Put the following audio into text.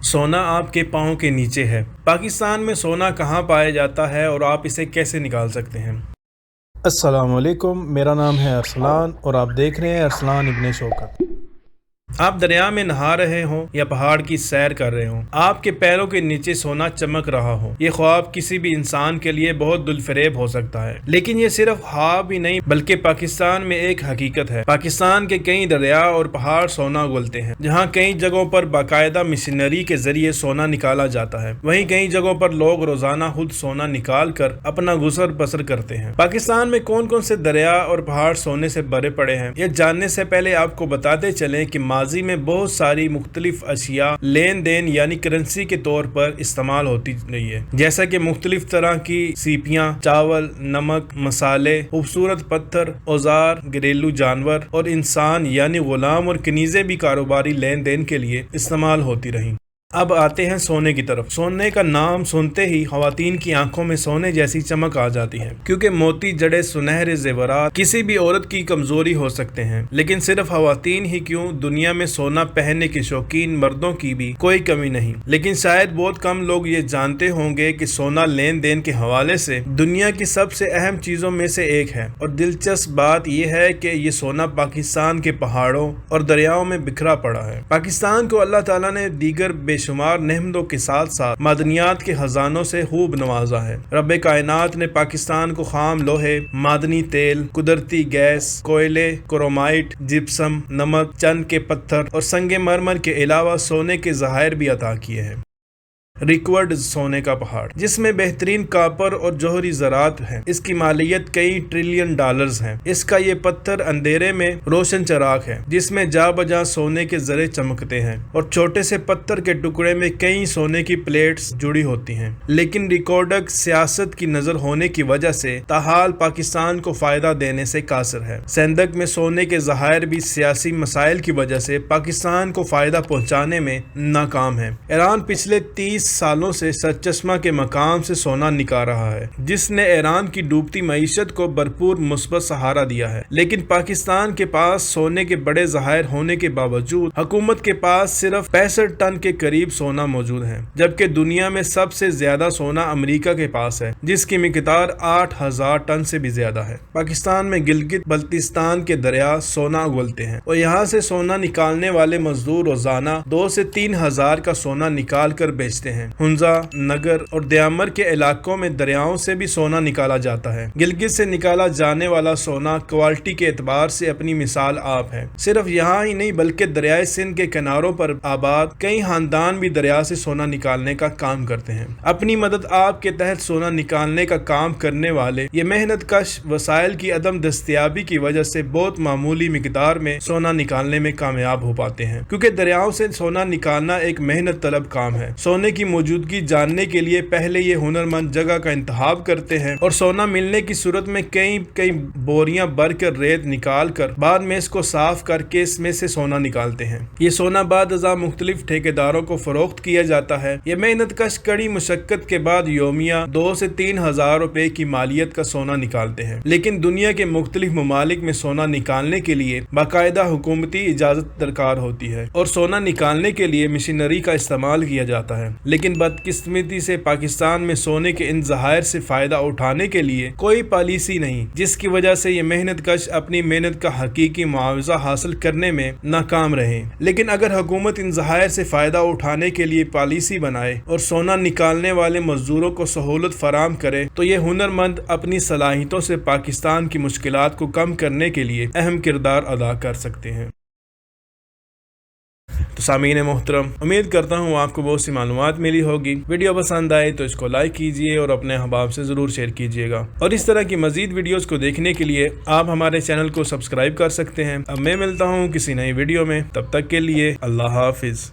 सोना आपके पाँव के नीचे है। पाकिस्तान में सोना कहाँ पाया जाता है और आप इसे कैसे निकाल सकते हैं? अस्सलाम वालेकुम, मेरा नाम है अरसलान और आप देख रहे हैं अरसलान इब्ने शौकत। आप दरिया में नहा रहे हों या पहाड़ की सैर कर रहे हों, आपके पैरों के नीचे सोना चमक रहा हो, ये ख्वाब किसी भी इंसान के लिए बहुत दिलफरेब हो सकता है। लेकिन ये सिर्फ ख्वाब ही नहीं बल्कि पाकिस्तान में एक हकीकत है। पाकिस्तान के कई दरिया और पहाड़ सोना उगलते हैं, जहाँ कई जगहों पर बाकायदा मशीनरी के जरिए सोना निकाला जाता है। वहीं कई जगहों पर लोग रोजाना खुद सोना निकाल कर अपना गुजर बसर करते हैं। पाकिस्तान में कौन कौन से दरिया और पहाड़ सोने से भरे पड़े हैं, ये जानने से पहले आपको बताते चलें कि माजी में बहुत सारी मुख्तलिफ अशिया लेन देन यानी करेंसी के तौर पर इस्तेमाल होती रही है, जैसा कि मुख्तलिफ तरह की सीपियां, चावल, नमक, मसाले, खूबसूरत पत्थर, औजार, घरेलू जानवर और इंसान यानी गुलाम और कनीज़ें भी कारोबारी लेन देन के लिए इस्तेमाल होती रही। अब आते हैं सोने की तरफ। सोने का नाम सुनते ही ख्वातीन की आंखों में सोने जैसी चमक आ जाती है, क्योंकि मोती जड़े सुनहरे जेवरात किसी भी औरत की कमजोरी हो सकते हैं। लेकिन सिर्फ ख्वातीन ही क्यों, दुनिया में सोना पहनने के शौकीन मर्दों की भी कोई कमी नहीं। लेकिन शायद बहुत कम लोग ये जानते होंगे कि सोना लेन देन के हवाले से दुनिया की सबसे अहम चीजों में से एक है। और दिलचस्प बात यह है कि ये सोना पाकिस्तान के पहाड़ों और दरियाओं में बिखरा पड़ा है। पाकिस्तान को अल्लाह ताला ने दीगर बेशुमार नेमतों के साथ साथ मादनियात के खजानों से खूब नवाजा है। रब्बे कायनात ने पाकिस्तान को खाम लोहे, मादनी तेल, कुदरती गैस, कोयले, क्रोमाइट, जिप्सम, नमक, चंद के पत्थर और संगे मरमर के अलावा सोने के ज़खायर भी अता किए हैं। रिकवर्ड सोने का पहाड़, जिसमें बेहतरीन कापर और जौहरी ज़रात हैं। इसकी मालियत कई ट्रिलियन डॉलर्स है। इसका ये पत्थर अंधेरे में रोशन चराग है, जिसमें जा बजा सोने के जरे चमकते हैं और छोटे से पत्थर के टुकड़े में कई सोने की प्लेट्स जुड़ी होती हैं। लेकिन रिकॉर्डक सियासत की नजर होने की वजह से ताहाल पाकिस्तान को फायदा देने से कासिर है। सेंधक में सोने के ज़खायर भी सियासी मसाइल की वजह से पाकिस्तान को फायदा पहुँचाने में नाकाम है। ईरान पिछले 30 सालों से सरचश्मा के मकाम से सोना निकाल रहा है, जिसने ईरान की डूबती मईशत को भरपूर मुस्बत सहारा दिया है। लेकिन पाकिस्तान के पास सोने के बड़े ज़खायर होने के बावजूद हुकूमत के पास सिर्फ 65 टन के करीब सोना मौजूद है, जबकि दुनिया में सबसे ज्यादा सोना अमेरिका के पास है, जिसकी मिकदार 8000 टन से भी ज्यादा है। पाकिस्तान में गिलगित बल्तिस्तान के दरिया सोना उगलते हैं और यहाँ से सोना निकालने वाले मजदूर रोजाना 2 से 3 हजार का सोना निकाल कर बेचते हैं। हुंजा, नगर और दयामर के इलाकों में दरियाओं से भी सोना निकाला जाता है। गिलगित से निकाला जाने वाला सोना क्वालिटी के एतबार से अपनी मिसाल आप है। सिर्फ यहाँ ही नहीं बल्कि दरियाए सिंध के किनारों पर आबाद कई खानदान भी दरिया से सोना निकालने का काम करते हैं। अपनी मदद आप के तहत सोना निकालने का काम करने वाले ये मेहनत कश वसाइल की अदम दस्तयाबी की वजह से बहुत मामूली मिकदार में सोना निकालने में कामयाब हो पाते हैं, क्योंकि दरियाओं से सोना निकालना एक मेहनत तलब काम है। सोने की मौजूदगी जानने के लिए पहले ये हुनरमंद जगह का इंतखाब करते हैं और सोना मिलने की सूरत में कई बोरियां भर कर रेत निकाल कर बाद में इसको साफ करके इसमें से सोना निकालते हैं। ये सोना बाद अज़ा मुख्तलिफ ठेकेदारों को फरोख्त किया जाता है। ये मेहनत कश कड़ी मुशक्कत के बाद योमिया 2 से 3 हजार रुपए की मालियत का सोना निकालते हैं। लेकिन दुनिया के मुख्तलिफ ममालिक में सोना निकालने के लिए बाकायदा हुकूमती इजाजत दरकार होती है और सोना निकालने के लिए मशीनरी का इस्तेमाल किया जाता है। लेकिन बदकिस्मती से पाकिस्तान में सोने के इन ज़खायर से फायदा उठाने के लिए कोई पॉलिसी नहीं, जिसकी वजह से ये मेहनत कश अपनी मेहनत का हकीकी मुआवजा हासिल करने में नाकाम रहे। लेकिन अगर हुकूमत इन ज़खायर से फायदा उठाने के लिए पॉलिसी बनाए और सोना निकालने वाले मजदूरों को सहूलत फराम करे तो ये हुनरमंद अपनी सलाहियतों से पाकिस्तान की मुश्किलात को कम करने के लिए अहम किरदार अदा कर सकते हैं। तो सामीन मोहतरम, उम्मीद करता हूँ आपको बहुत सी मालूमात मिली होगी। वीडियो पसंद आए तो इसको लाइक कीजिए और अपने अहबाब से ज़रूर शेयर कीजिएगा। और इस तरह की मज़ीद वीडियोस को देखने के लिए आप हमारे चैनल को सब्सक्राइब कर सकते हैं। अब मैं मिलता हूँ किसी नई वीडियो में, तब तक के लिए अल्लाह हाफिज़।